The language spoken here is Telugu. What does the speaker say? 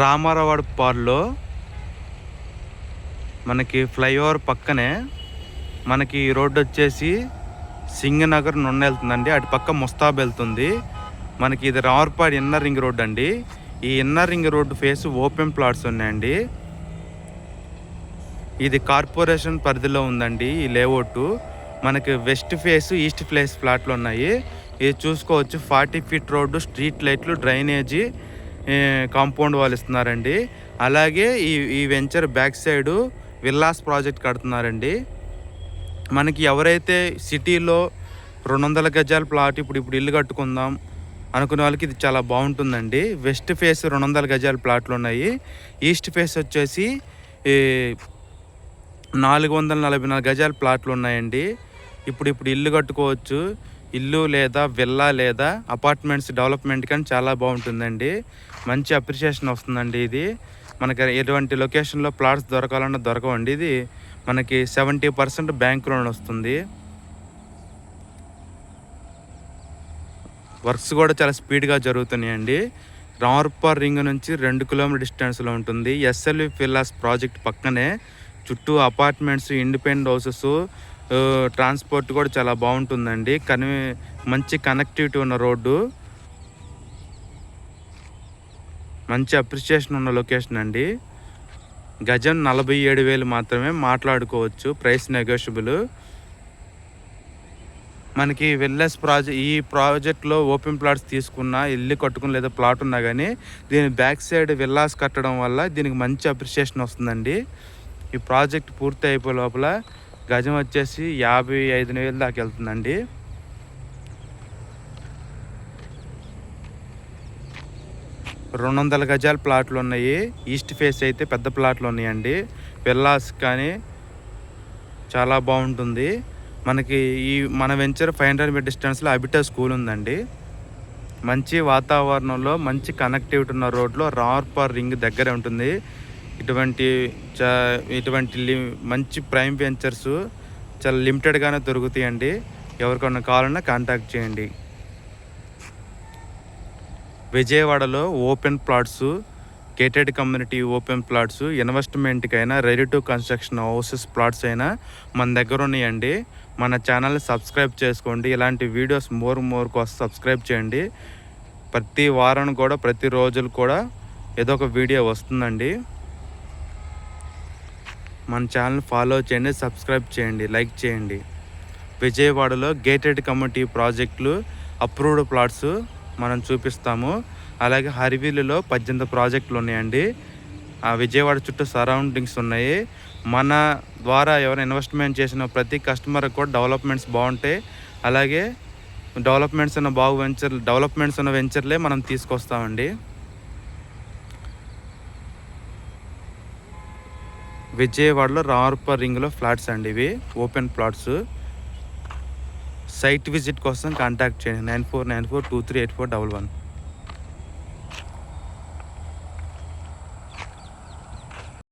రామారావుపాడులో మనకి ఫ్లైఓవర్ పక్కనే మనకి రోడ్డు వచ్చేసి సింగనగర్ నుండి వెళ్తుందండి. అటు పక్క ముస్తాబ్ వెళ్తుంది. మనకి ఇది రామర్పాడు ఇన్నర్ రింగ్ రోడ్ అండి. ఈ inner ring road face open plots ఉన్నాయండి. ఇది కార్పొరేషన్ పరిధిలో ఉందండి ఈ లేఅవుట్. మనకి వెస్ట్ ఫేస్ ఈస్ట్ ఫేస్ ఫ్లాట్లు ఉన్నాయి. ఇది చూసుకోవచ్చు. 40 ఫీట్ రోడ్డు, స్ట్రీట్ లైట్లు, డ్రైనేజీ, కాంపౌండ్ వాళ్ళు ఇస్తున్నారండి. అలాగే ఈ venture back side villas project కడుతున్నారండి. మనకి ఎవరైతే సిటీలో 200 గజాల ప్లాట్ ఇప్పుడు ఇల్లు కట్టుకుందాం అనుకునే వాళ్ళకి ఇది చాలా బాగుంటుందండి. వెస్ట్ ఫేస్ 200 గజాల ప్లాట్లు ఉన్నాయి. ఈస్ట్ ఫేస్ వచ్చేసి 444 గజాల ప్లాట్లు ఉన్నాయండి. ఇప్పుడు ఇల్లు కట్టుకోవచ్చు. ఇల్లు లేదా విల్లా లేదా అపార్ట్మెంట్స్ డెవలప్మెంట్ కానీ చాలా బాగుంటుందండి. మంచి అప్రిషియేషన్ వస్తుందండి. ఇది మనకి ఎటువంటి లొకేషన్లో ప్లాట్స్ దొరకాలన్నా దొరకవండి. ఇది మనకి 70% బ్యాంక్ లోన్ వస్తుంది. వర్క్స్ కూడా చాలా స్పీడ్గా జరుగుతున్నాయండి. రామర్పాడు రింగ్ నుంచి 2 కిలోమీటర్ డిస్టెన్స్లో ఉంటుంది. ఎస్ఎల్వి విల్లాస్ ప్రాజెక్ట్ పక్కనే చుట్టూ అపార్ట్మెంట్స్, ఇండిపెండెంట్ హౌసెస్, ట్రాన్స్పోర్ట్ కూడా చాలా బాగుంటుందండి. మంచి కనెక్టివిటీ ఉన్న రోడ్డు, మంచి అప్రిషియేషన్ ఉన్న లొకేషన్ అండి. గజం 47,000 మాత్రమే, మాట్లాడుకోవచ్చు. Price negotiable. మనకి వెల్నెస్ ఈ ప్రాజెక్ట్లో ఓపెన్ ప్లాట్స్ తీసుకున్నా, ఇల్లు కట్టుకుని లేదా ప్లాట్ ఉన్నా కానీ దీని బ్యాక్ సైడ్ విల్లాస్ కట్టడం వల్ల దీనికి మంచి అప్రిషియేషన్ వస్తుందండి. ఈ ప్రాజెక్ట్ పూర్తి అయిపోయే లోపల గజం వచ్చేసి 55,000 దాకా వెళ్తుందండి. రెండు 200 గజాల ప్లాట్లు ఉన్నాయి. ఈస్ట్ ఫేస్ అయితే పెద్ద ప్లాట్లు ఉన్నాయండి. విల్లాస్ కానీ చాలా బాగుంటుంది. మనకి మన వెంచర్ 500 మీటర్ డిస్టెన్స్లో అబిటా స్కూల్ ఉందండి. మంచి వాతావరణంలో, మంచి కనెక్టివిటీ ఉన్న రోడ్లో రామర్పాడు రింగ్ దగ్గరే ఉంటుంది. ఇటువంటి మంచి ప్రైమ్ వెంచర్స్ చాలా లిమిటెడ్గానే దొరుకుతాయండి. ఎవరికన్నా కావాలన్నా కాంటాక్ట్ చేయండి. విజయవాడలో open plots, gated community open plots, ఇన్వెస్ట్మెంట్కైనా, ready to construction houses plots అయినా మన దగ్గర ఉన్నాయండి. మన ఛానల్ని సబ్స్క్రైబ్ చేసుకోండి. ఇలాంటి వీడియోస్ మోర్ కోసం సబ్స్క్రైబ్ చేయండి. ప్రతి వారం కూడా, ప్రతి రోజులు కూడా ఏదో ఒక వీడియో వస్తుందండి. మన ఛానల్ ఫాలో చేయండి, సబ్స్క్రైబ్ చేయండి, లైక్ చేయండి. విజయవాడలో గేటెడ్ కమ్యూనిటీ ప్రాజెక్టులు, అప్రూవ్డ్ ప్లాట్స్ మనం చూపిస్తాము. అలాగే హరివిల్లులో 18 ప్రాజెక్టులు ఉన్నాయండి. ఆ విజయవాడ చుట్టూ సరౌండింగ్స్ ఉన్నాయి. మన ద్వారా ఎవరైనా ఇన్వెస్ట్మెంట్ చేసిన ప్రతి కస్టమర్కి కూడా డెవలప్మెంట్స్ బాగుంటాయి. అలాగే డెవలప్మెంట్స్ ఉన్న వెంచర్లే మనం తీసుకొస్తామండి. విజయవాడలో రామర్పాడు రింగ్లో ఫ్లాట్స్ అండి. ఇవి ఓపెన్ ప్లాట్స్. సైట్ విజిట్ కోసం కాంటాక్ట్ చేయండి. 9494238411.